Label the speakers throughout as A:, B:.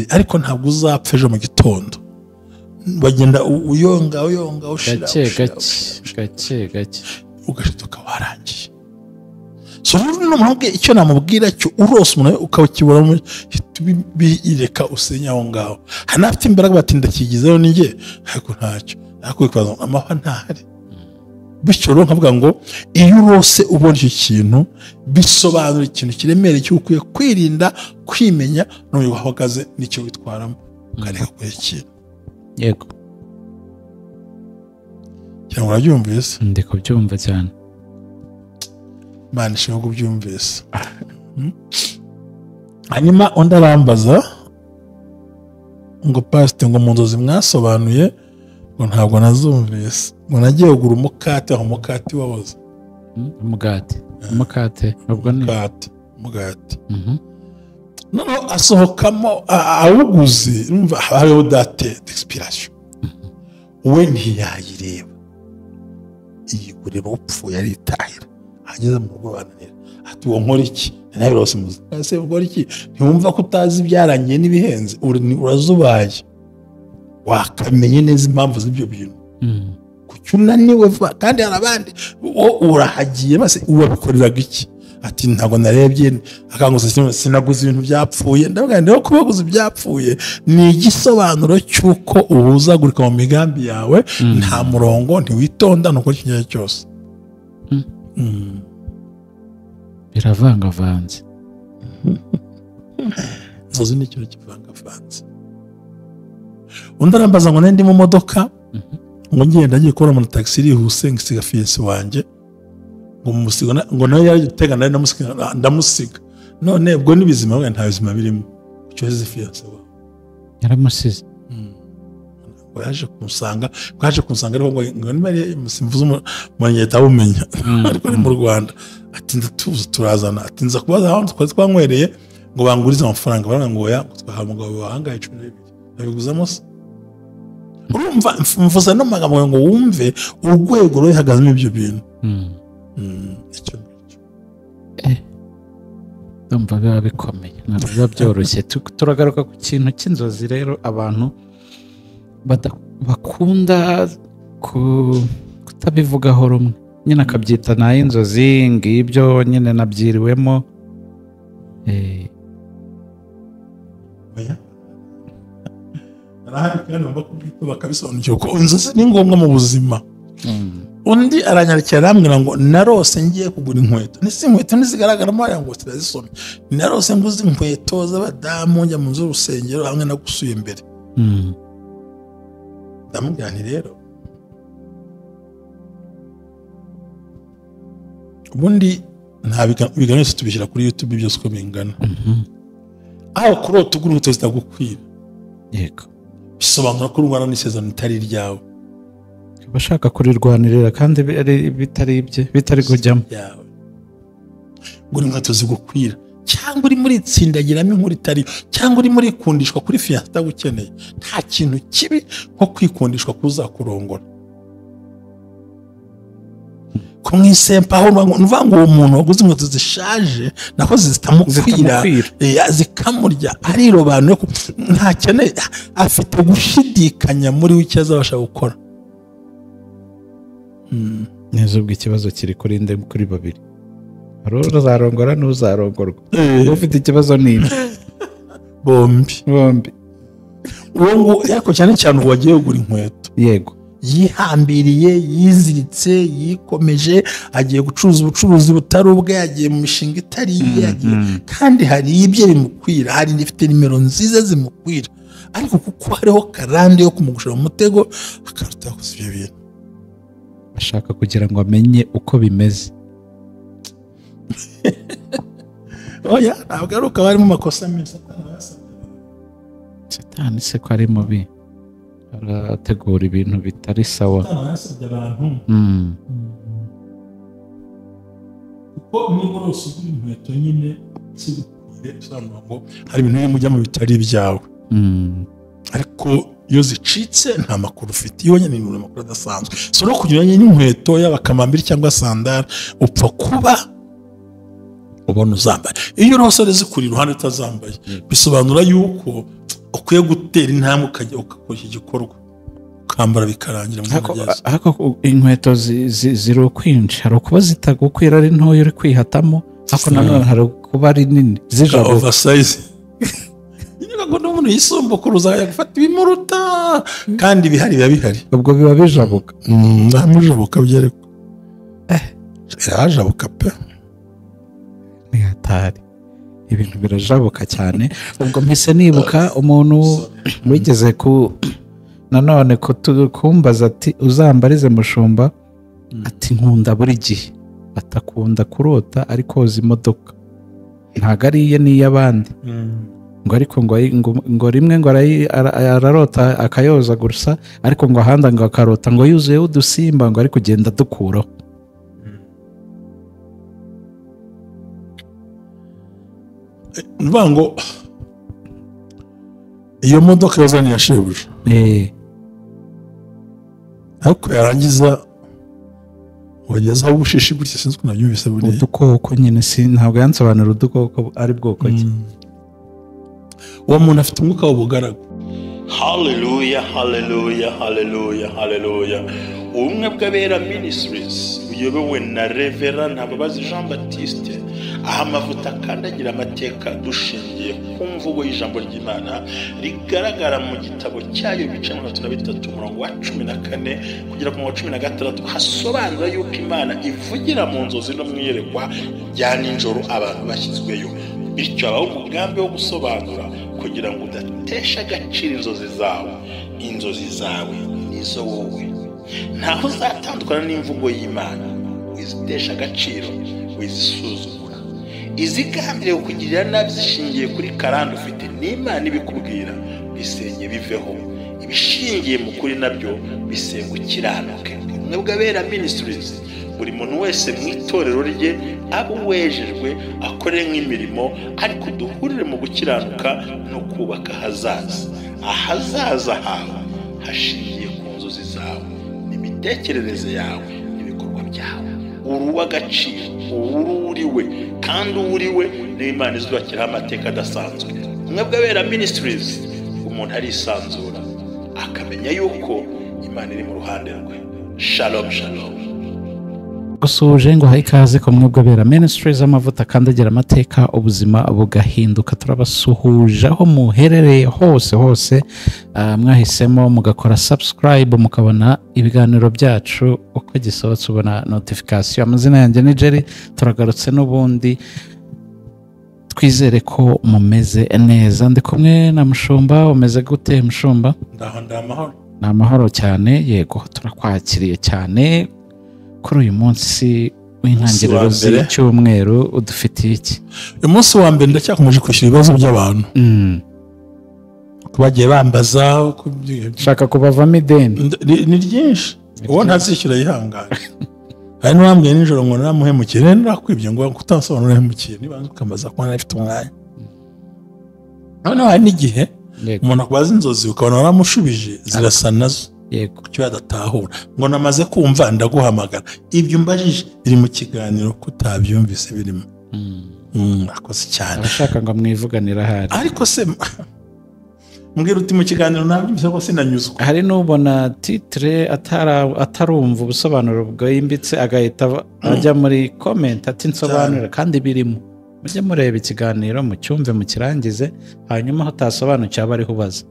A: ariko ntabwo uzapfa ejo mu gitondo bagenda uyonga ushira
B: gake
A: ugashituka warangiye so n'umuntu icyo namubwira cyo urose umuntu ukabikibura bireka usenya aho ngaho hanafite imbaraga batinda kigizeho ninjye ariko ntacyo ariko bikaza amahwa ntahari bityo rero nkavuga ngo iyo urose ubona icyo kintu bisobanura ikintu kiremereye cyo ukwiye kwirinda kwimenya n'uyu wahagaze n'icyo witwaramo ukareka kuri ikintu
B: yego
A: cyangwa urabyumvise
B: ndiko byumva cyane
A: Imana ishobora kubyumvise hanyuma undi arambaza ngo pasite ngo mu nzozi mwasobanuye ngo ntabwo nazumvise ngo nagiye kugura umukate aho umukate wahoze
B: umukate ubwo ni
A: umugati noneho asohokamo awuguze numva hariho date d'expiration we ntiyayireba iyigurira upfuye aritahira ageze mu rugo bananira ati uwo nkora iki nawe rose muzi ese ukora iki ntiwumva ko utazi ibyarangiye n'ibihenze urazubaye wakamenye neza impamvu z'ibyo bintu kuki unaniwe kandi hari abandi urahagiye base uwabikoreraga iki ati ntabwo narebye akanguze sinaguze ibintu byapfuye ndavuga ngo kubaguza ibyapfuye ni igisobanuro cy'uko uhuzagurika mu migambi yawe nta murongo ntiwitonda nuko ikintu cyose
B: biravangavanze
A: inzozi ni ikintu kivangavanze undi arambaza ngo ndi mu modoka ngo ngenda ngiye kubona muri taxi irihuse ngisiga fiyensi wanjye ngo musiga ngo nawe yari gutega nari ndamusiga none ubwo n'ibizima we nta bizima birimo cyoze fiyensi wawe
B: yaramusize
A: yaje kumusanga ariko ngo nimari musimvuze umuntu yahita awumenya ariko ni mu Rwanda ati ndatuza turazana ati nza kubaza aho twanywereye ngo bangurize amafaranga baranga ngo ya twaha umugabo wahangaye 12 nabiguzamo se urumva mvuza no magambo ngo wumve urwego rwo ihagazemo ibyo bintu icyo
B: ndumva biba bikomeye ntabwo biba byoroshye turagaruka ku kintu cy'inzozi rero abantu bakunda kutabivugaho rumwe nyine akabyita nayo inzozi ngibyo nyine nabyiriwemo
A: arahari kandi bakabisobanukirwa ko inzozi ni ngombwa mu buzima undi aranyarikira arambwira ngo narose ngiye kugura inkweto nisi inkweto ntizigaragaramo hariya ngo turazisomye narose nguze inkweto z'abadamu njya mu nzu y'urusengero hamwe nagusuye imbere ndamubwira nti rero ubundi nta biganiro tubishyira kuri YouTube byose uko bingana aho kurota ugura inkweto zitagukwira
B: yego
A: bisobanura ko urwana n'isezerano itari iryawe
B: bashaka kurirwanirira kandi bitari ibye bitari kujyamo
A: gura inkweto zigukwira cyangwa uri muri itsindagiramo inkuru itari cyangwa uri muri ikundishwa kuri fiyanse utagukeneye nta kintu kibi nko kwikundishwa kuzakurongora kumwisempa aho nuvuga ngo uwo muntu waguze inkweto zishaje naho zitamukwira zikamurya arirobanuye ntakeneye afite gushidikanya muri we icyo azabasha gukora
B: neza ubwo ikibazo kiri kuri nde kuri babiri hari uzarongora n'uzarongorwa ufite ikibazo n'indi
A: bombi uwo ngo ariko cyane cyane uwo wagiye kugura inkweto
B: yego
A: yihambiriye yiziritse yikomeje agiye gucuruza ubucuruzi butari ubwe yagiye mu mishinga itari iye kandi hari ibyo bimukwira hari n'ifite nimero nziza zimukwira ariko kuko hariho karande yo kumugushira mu mutego akaruta kuzi ibyo bintu
B: ashaka kugira ngo amenye uko bimeze
A: oya ntabwo ari uko barimo amakosa menshi
B: satani se ko ari mubi arategura ibintu bitari sawa
A: kuko niba rose ugura inkweto nyine zigukwire bisobanura ngo hari ibintu biri mujya mu bitari ibyawe ariko iyo zicitse nta makuru ufite iyo nyine ni amakuru adasanzwe so no kunyuranye n'inkweto yaba kamambiri cyangwa sandara upfa kuba ubona uzambaye iyo rose zikuri iruhande utazambaye bisobanura yuko ukwiye gutera intambwe ukajya ukakora iki gikorwa ukambara bikarangira mu mugezi.
B: Ariko inkweto ziri ukwinshi, hari ukuba zitagukwira ari ntoya uri kwihatamo, ariko nanone hari kuba ari nini zijabuka
A: oversize. Ngo n'umuntu yisumbukuruza yagufata ibimuruta kandi bihari biba bihari,
B: ubwo biba bijabuka.
A: ndamujabuka byariko yajabuka pe
B: ni hatari, ibintu birajabuka cyane. Ubwo mpise nibuka umuntu wigeze nanone kumbaza ati uzambarize Mushumba, ati nkunda buri gihe, atakunda kurota ari koza imodoka, ntago ari iye n'iy'abandi, ngo ariko ngo rimwe ngo ararota akayoza gusa, ariko ngo ahandi ngo akarota ngo yuzuyeho udusimba ngo ari kugenda dukuraho.
A: Nuvuga ngo iyo modoka yazanye ya shebuja, ariko yarangiza wagezaho ubushishi gutya, sinzi ko nabyumvise buriya.
B: Udukoko nyine, ntabwo yansobanura udukoko ari bwoko ki.
A: Uwo muntu afite umwuka w'ubugaragu.
C: Hallelujah, hallelujah, hallelujah, hallelujah. Ubumwe bw'Abera Ministries buyobowe na Reverend Ntababazi Jean Baptiste, aha amavuta akandagira amateka dushingiye ku mvugo y'ijambo ry'Imana rigaragara mu gitabo cyayo ibice 33 umurongo wa 14 kugera ku wa 16, hasobanura yuko Imana ivugira mu nzozi no mwiyerekwa rya nijoro abantu bashyizweyo. Bityo abaho umugambi wo gusobanura kugira ngo udatesha agaciro inzozi zawe. Inzozi zawe nizo wowe, ntaho uzatandukana n'imvugo y'Imana. Wizitesha agaciro, wizisuzugura, izigambiriye kukugirira nabi zishingiye kuri karande ufite n'Imana ibikubwira, bisenye biveho. Ibishingiye mu kuri nabyo bisenga ukiranuke. Ubumwe bw'Abera Ministries, buri muntu wese mu itorero rye abo wejejwe akore nk'imirimo, ariko duhurire mu gukiranuka no kubaka ahazaza hawe hashingiye ku nzozi zawe n'imitekerereze yawe n'ibikorwa byawe. Uruw'agaciro, uriwe, kandi uriwe n'Imana izubakiraho amateka adasanzwe. Ubumwe bw'Abera Ministries, umuntu arisanzura akamenya yuko Imana iri mu ruhande rwe. Shalom, shalom.
B: Usuje ngo haye ikaze ku Bumwe bw'Abera Ministries, amavuta akandagira amateka ubuzima bugahinduka. Turabasuhuje aho muherereye hose, mwahisemo mugakora subscribe mukabona ibiganiro byacu uko gisohotse, ubona notification. Amazina yanjye ni Jerry, turagarutse n'ubundi, twizere ko mumeze neza. Ndi kumwe na Mushumba. Umeze gute Mushumba?
A: Ndamahoro.
B: Ni amahoro cyane, yego turakwakiriye cyane kuri uyu munsi w'intangiriro z'icyumweru. Udufitiye iki
A: uyu munsi wa mbere? Ndacyakomeje kwishyura ibibazo by'abantu bagiye bambaza,
B: shaka kubavamo ideni
A: ni ryinshi, uwo ntazishyura yihangane. hari n'uwambwiye nijoro ngo naramuhemukiye, narakwibye ngo kutasobanura hemukiye, nibanza ukambaza ko nafite umwanya. Noneho hari n'igihe umuntu akubaza inzozi ukabona waramushubije zirasa nazo,
B: yego
A: cyo yadatahura ngo namaze kumva ndaguhamagara. Ibyo mbajije biri mu kiganiro kutabyumvise birimo. Akoze cyane,
B: abashaka ngo mwivuganira hari.
A: Ariko se mbwira uti mu kiganiro nabyumvise ko sinanyuzwa.
B: Hari n'ubona titre atarumva ubusobanuro bwimbitse agahita ajya muri comment ati nsobanura, kandi birimo. Mujye mureba ikiganiro mucyumve mukirangize, hanyuma aho utasobanukiye aba ariho ubaza.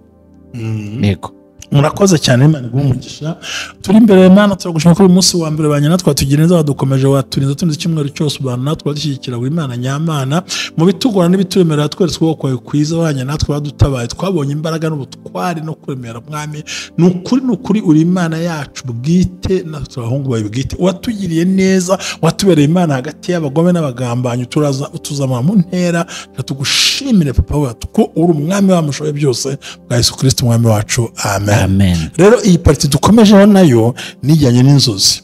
B: Yego,
A: murakoze cyane, Imana igumugisha. Turi imbere y'Imana, turagushima ko uyu munsi wa mbere banyana twatugira neza, wadukomeje waturinze tundi icyumweru cyose, ubana natwe wadushyigikira buri Imana nyamana mu bitugora n'ibituremerera, tweretse ukuboko kwawe kwiza, wanya natwe wadutabaye, twabonye imbaraga n'ubutwari no kuremera Mwami. Ni ukuri uri Imana yacu bwite, natwe abahungu bawe bwite. Watugiriye neza, watubereye Imana hagati y'abagome n'abagambanyi, utuzamura mu ntera. Tugushimire papa wacu ko uri umwami w'amushoboye byose, bwa Yesu Kristo umwami wacu. Amen. Rero iyi pariti dukomejeho nayo nijyanye n'inzozi.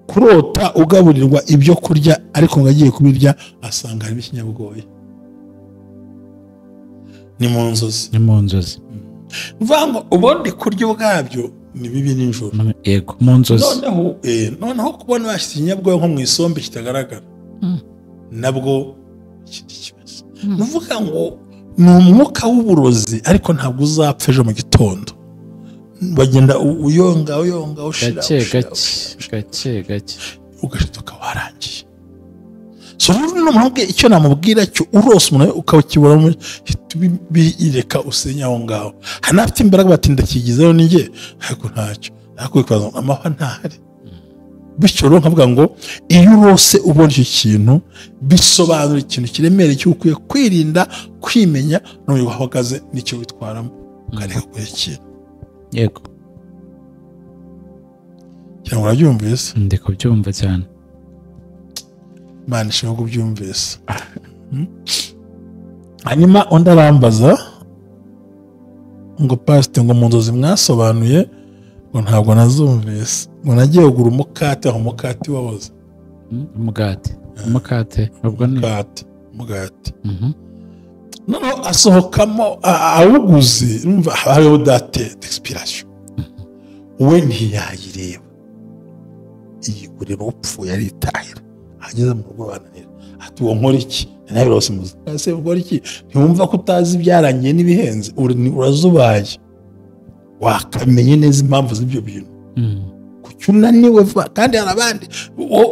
A: Kurota ugaburirwa ibyo kurya, ariko ngo agiye kubirya asanga harimo ikinyabugoye. Ni mu nzozi. Mvuga ngo ubundi kurya ubwabyo ni bibi nijoro.
B: Yego, mu nzozi.
A: Noneho kubona bashyize ikinyabugoye nko mu isombe kitagaragara, nabwo ikindi kibazo. Mvuga ngo ni umwuka w'uburozi ariko ntabwo uzapfa ejo mu gitondo. Bagenda uyonga ushira
B: gake
A: ugashituka warangiye. So n'umuntu icyo namubwira cyo urose umuntu ukabikibura bireka usenya aho ngaho. Hanafite imbaraga batinda kigizeho ninjye ariko ntacyo. Ariko ikaza amahwa ntahari. Bityo rero nkavuga ngo iyo urose ubona icyo kintu bisobanura ikintu kiremereye cyo ukwiye kwirinda, kwimenya no uhagaze n'icyo witwaramo ukareka kwekira.
B: Yego.
A: Cyangwa urabyumvise?
B: Ndiko byumva cyane.
A: Imana ishobora kubyumvise. Hanyuma undi arambaza ngo pasite ngo mu nzozi mwasobanuye ngo ntabwo nazumvise, ngo nagiye kugura umukate aho umukate wahoze.
B: Umukate ubwo ni
A: umugati. Noneho asohokamo awuguze, urumva hariho date d'expiration. We ntiyayireba, iyigurira upfuye aritahira. Ageze mu rugo bananira ati uwo nkora iki nawe rose muzi ase ukora iki ntiwumva ko utazi byarangiye n'ibihenze urazubaye wakamenye neza impamvu z'ibyo bintu kucyunaniwe kandi harabandi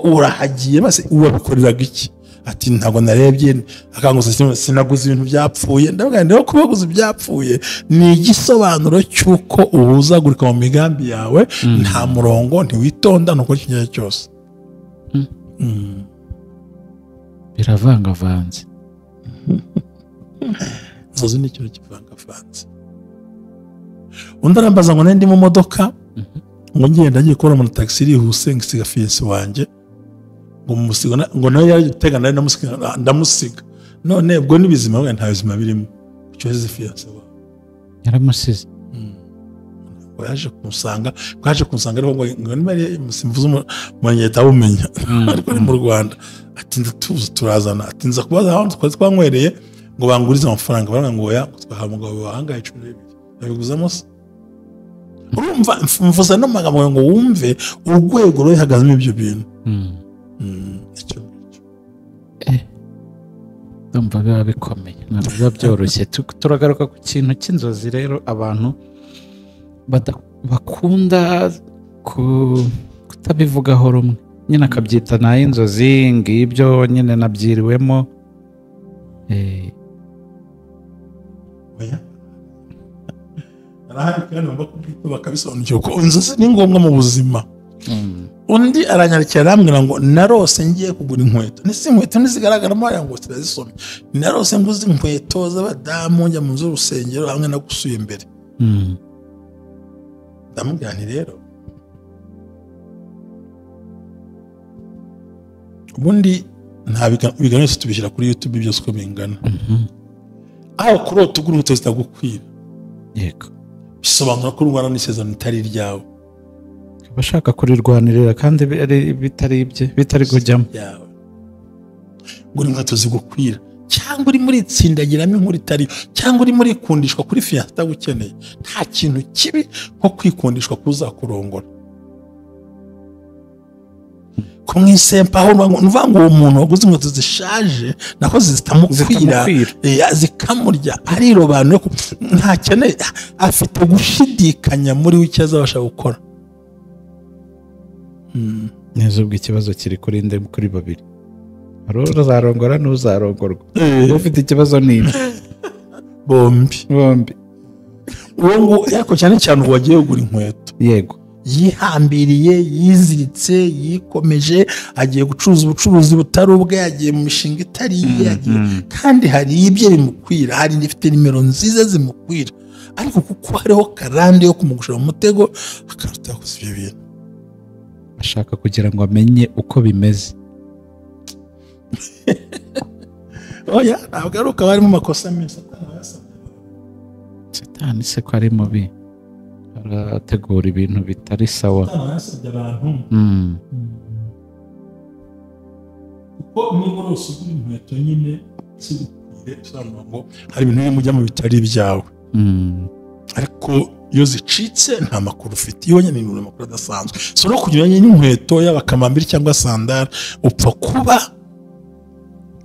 A: urahagiye base uwabikoreraga iki ati ntabwo narebye akangusa sinaguze ibintu byapfuye ndavuga ngo kubaguza ibyapfuye ni igisobanuro cyuko uhuzagurika mu migambi yawe nta murongo ntiwitonda nuko kigiye cyose.
B: Biravangavanze.
A: Inzozi ni ikintu kivangavanze. Undi arambaza ngo ndi mu modoka ngo ngenda ngiye kubona mu taxi irihuse ngisiga fiance wanjye ngo musiga ngo nawe yari gutega nari ndamusiga none ubwo nibizima we nta bizima birimo cyoze fiance wa
B: yaramusize.
A: Yaje kumusanga ariko ngo nimari musimvuze umunyeta bumenya ariko ni mu Rwanda ati ndatuza turazana ati nza kubaza aho twanywereye ngo bangurize amafaranga baranga ngo ya twaha mugabo wahangaye 12 yabiguzamo se. Urumva mvuza no magambo ngo wumve urwego rwo ihagazemo ibyo bintu. Icyo
B: ndumva biba bikomeye ntabwo biba byoroshye. Turagaruka ku kintu cy'inzozi rero abantu bakunda kutabivugaho rumwe nyine akabyita nayo inzozi ngibyo nyine nabyiriwemo.
A: Arahari kandi bakabisobanukirwa ko inzozi ni ngombwa mu buzima. Undi aranyarikira arambwira ngo narose ngiye kugura inkweto nisi inkweto nizigaragaramo aya ngo zirazisomye narose nguze inkweto z'abadamu njya mu nzu y'urusengero hamwe nagusuye imbere. Ndamubwira nti rero ubundi nta biganiro tubishyira kuri YouTube byose uko bingana. Aho kurota ugura inkweto zitagukwira.
B: Yego.
A: Bisobanura ko urwana n'isezerano itari ryawe.
B: Bashaka kurirwanirira kandi bitari ibye bitari kujyamo.
A: Gura inkweto zigukwira cyangwa uri muri tsindagiramo inkuru itari cyangwa uri muri kundishwa kuri fiance utagukeneye. Nta kintu kibi nko kwikundishwa kuzakurongora. Kumwisempa aho nuvuga ngo uwo muntu waguze inkweto zishaje naho zitamukwira zikamurya arirobanure ko ntakeneye afite gushidikanya muri w'icyo azabasha gukora.
B: Neza ubwo ikibazo kiri kuri nde kuri babiri. Uzarongora n'uzarongorwa. Ufite ikibazo nini?
A: Bombi. Uwo ngo yako cyane cyane wagiye kugura inkweto.
B: Yego.
A: Yihambiriye yiziritse yikomeje agiye gucuruza ubucuruzi butari ubwe yagiye mu mishinga itari iye kandi hari ibyo bimukwira hari n'ifite nimero nziza zimukwira ariko kuko hariho karande yo kumugushira mu mutego akaruta kuzibyo bintu
B: ashaka kugira ngo amenye uko bimeze.
A: Oya ntabwo bari mu makosa menshi
B: Satani se ko ari mubi arategura ibintu bitari sawa.
A: Kuko niba rose ugura inkweto nyine zigukwire usobanura ngo hari ibintu biri mujya mu bitari ibyawe. Ariko iyo zicitse nta makuru ufite iyo nyine ni amakuru adasanzwe. So no kugira n'inkweto y'abakamambiri cyangwa sandara upfa kuba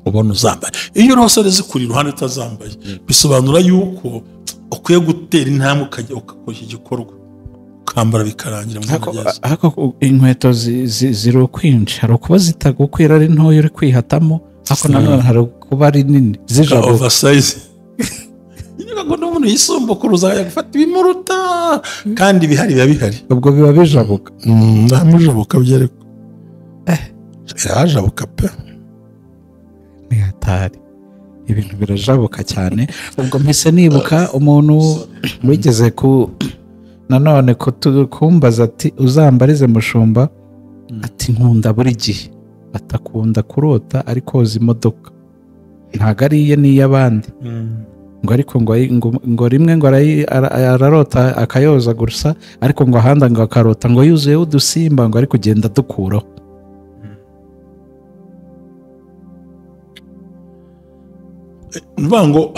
A: ubona uzambaye. Iyo urosore zikuri iruhande utazambaye bisobanura yuko ukwiye gutera intambwe ukajya ukakora iki gikorwa ukambara bikarangira mu mugezi.
B: Ariko inkweto ziri ukwinshi, hari ukuba zitagukwira ari ntoya uri kwihatamo, ariko nanone hari kuba ari nini zijabuka
A: oversize. Ngo n'umuntu yisumbukuruza yagufata ibimuruta kandi bihari biba bihari,
B: ubwo biba bijabuka.
A: ndamujabuka byariko yajabuka pe
B: ni hatari, ibintu birajabuka cyane. Ubwo mpise nibuka umuntu wigeze nanone kumbaza ati uzambarize mushumba, ati nkunda buri gihe, atakunda kurota ari koza imodoka, ntago ari iye n'iy'abandi. Ngo ariko ngo rimwe ngo ararota akayoza gusa, ariko ngo ahandi ngo akarota ngo yuzuyeho udusimba ngo ari kugenda dukuraho.
A: Nvuga ngo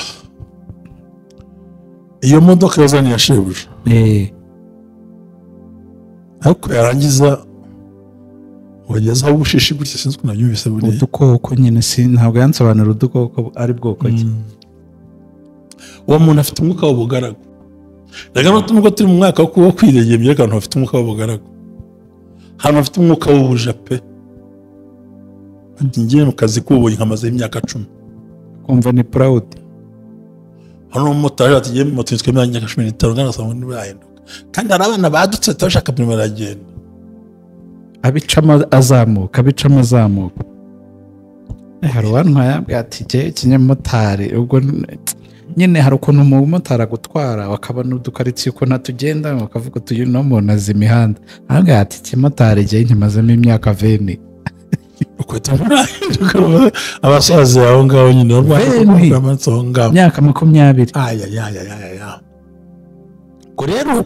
A: iyo modoka yazanye ya shebuja, ariko yarangiza wagezaho ubushishi gutya, sinzi ko nabyumvise buriya.
B: Udukoko nyine, ntabwo yansobanura udukoko ari bwoko ki.
A: Uwo muntu afite umwuka w'ubugaragu. Reka nubwo turi mu mwaka wo kwirengera, byereka abantu bafite umwuka w'ubugaragu. Hano bafite umwuka w'ubuja pe. Ngiye mu kazi k'ubuyi nkamaze imyaka 10.
B: Kumva ni proud.
A: Hano umumotari atigiye mu moto yitwa imyaka 15 nganasanga ntibahinduka. Kandi hari abana badutse bashaka prima baragenda.
B: Abicama azamuka. Hari uwantwaye yambwiye ati jye ikinyamotari, ubwo nyine hari ukuntu umumotari agutwara bakabona udukaritsiye uko natugenda bakavuga utuye no muntu azi imihanda, ahambwiye ati ikimotari jye nkimazemo imyaka 20.
A: Abasazi aho ngaho nyine
B: imyaka 20.
A: Ubwo rero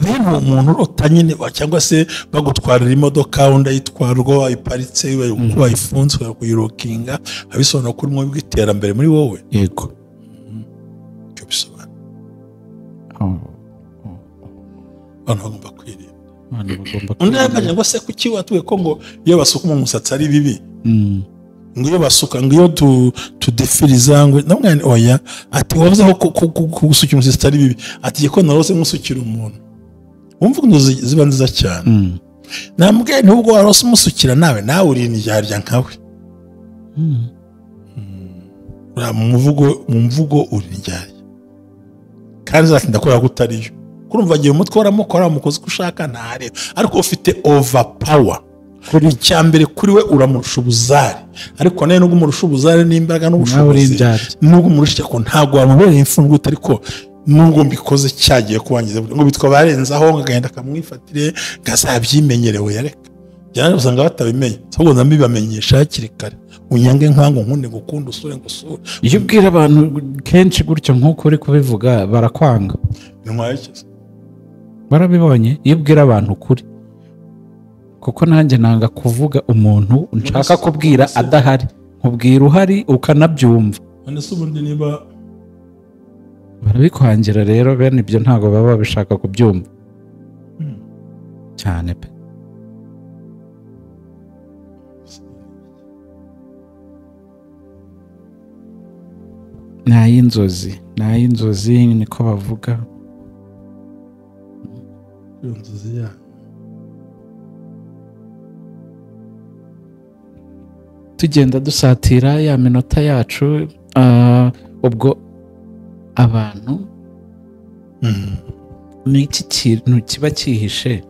A: bene umuntu urota nyine, cyangwa se bagutwarira imodoka undi ayitwarwa wayiparitse wayifunze kuyirokinga, abisobanura ko urimo bw'iterambere muri wowe.
B: Yego,
A: icyo bisobanura abantu bagomba kwirinda. Undi yakagira ngo se kuki watuwe ko ngo iyo basuka mu musatsi ari bibi, ngo iyo basuka ngo iyo tudefiriza ngo namwe oya, ati wavuze ko gusukira umusatsi ari bibi, ati ko narose musukira umuntu wumva ngo ziba nziza cyane. Nambwe nubwo warose umusukira nawe uri indyarya nkawe. Mu mvugo uri indyarya kandi zatinda ko yakutariyo, kurumva agiye umutwe waramukora mukoze ushaka ntare, ariko ufite overpower. Kuri cyambere kuri we uramurusha ubuzari, ariko naye nubwo umurusha ubuzari n'imbaraga n'ubushobozi, nubwo umurusha ko ntago wamubereye imfungu, ariko nubwo mbikoze cyagiye kubangiza ngo bitwa barenzaho ngagenda kamwifatire ngazabyimenyerewe yareka. Cyane usanga batabimenye, ahubwo ndabibamenyesha hakiri kare, unyange nkango nkunde gukunda usure ngo usure.
B: Iyo ubwira abantu kenshi gutyo nk'uko uri kubivuga barakwanga. Barabibonye iyo ubwira abantu kuri, kuko nanjye nanga kuvuga umuntu nshaka kubwira adahari, nkubwira uhari ukanabyumva.
A: None se ubundi niba
B: barabikwangira rero, bene ibyo ntago baba babishaka kubyumva cyane pe. N'ay'inzozi niko bavuga.
A: Inzozi ya
B: tugenda dusatira ya minota yacu. Ubwo abantu ni iki kintu kiba cyihishe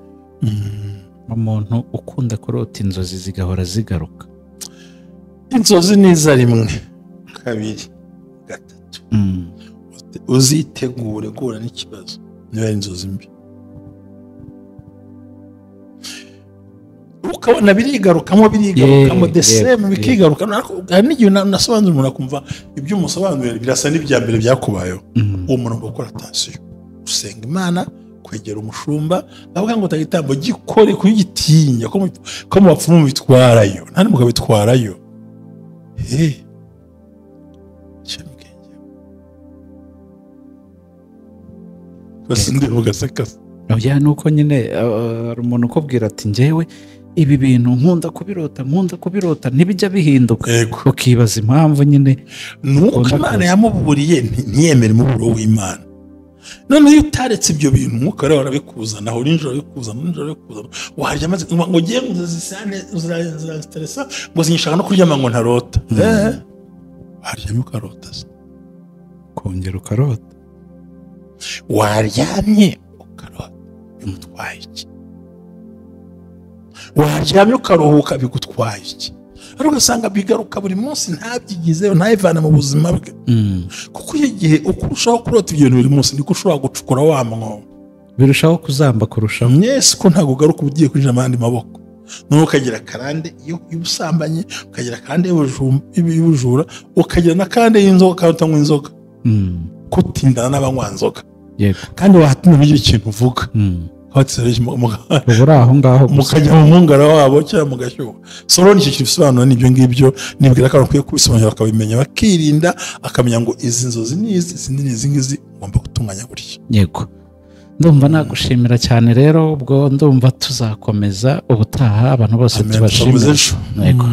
B: umuntu ukunda kurota inzozi zigahora zigaruka?
A: Inzozi niza rimwe, kabiri, gatatu, uzitegure guhura n'ikibazo niba ari inzozi mbi. Ukabona birigarukamo deseme bikigarukamo, hari n'igihe nasobanura umuntu akumva ibyo umusobanurira birasa n'ibya mbere byakubayeho. Uwo muntu gukora attention, usenga Imana, kwegera umushumba, avuga ngo utagitambo gikore kuyigitinya ko mu bapfumu bitwarayo, nta n'umugabo bitwarayo. Basi ndivuga sakasa.
B: Oya nuko nyine hari umuntu ukubwira ati njyewe ibi bintu nkunda kubirota ntibijya bihinduka
A: Yego.
B: ukibaza impamvu nyine
A: nuko Imana yamuburiye ntiyemere umuburo w'Imana. None iyo utaretse ibyo bintu umwuka rero arabikuzana aho nijoro bikuzana warya maze ngo ngiye uzaziteresa ngo zinyishaka no kuryama ngo ntarota. Waryamye ukarota se,
B: kongera ukarota,
A: waryamye ukarota bigutwaye iki? Waryamye ukaruhuka bigutwaye iki? Ariko ugasanga bigaruka buri munsi ntabyigizeyo ntayivana mu buzima bwe. Kuko igihe ukurushaho kurota ibyo bintu buri munsi niko ushobora gucukura wa mwobo,
B: birushaho kuzamba kurushaho.
A: Mwese ko ntabwo ugaruka ugiye kwinjira mu yandi maboko, noneho ukagira karande y'ubusambanyi, ukagira karande y'ubujura, ukagira na karande y'inzoga kandi utanywa inzoga, kutindana n'abanywa nzoga. Kandi wahatina n'icyo kintu uvuga
B: ubura aho ngaho
A: mukajya mu mwungara wabo cyangwa mugashyuha. Solo nicyo kintu bisobanura n'ibyo ngibyo, nibwira ko bakwiye kubisobanura bakabimenya, bakirinda, akamenya ngo izi nzozi n'izi ngizi ngomba gutunganya gutya.
B: Yego, ndumva nagushimira cyane rero, ubwo ndumva tuzakomeza ubutaha, abantu bose tubashimira. Yego.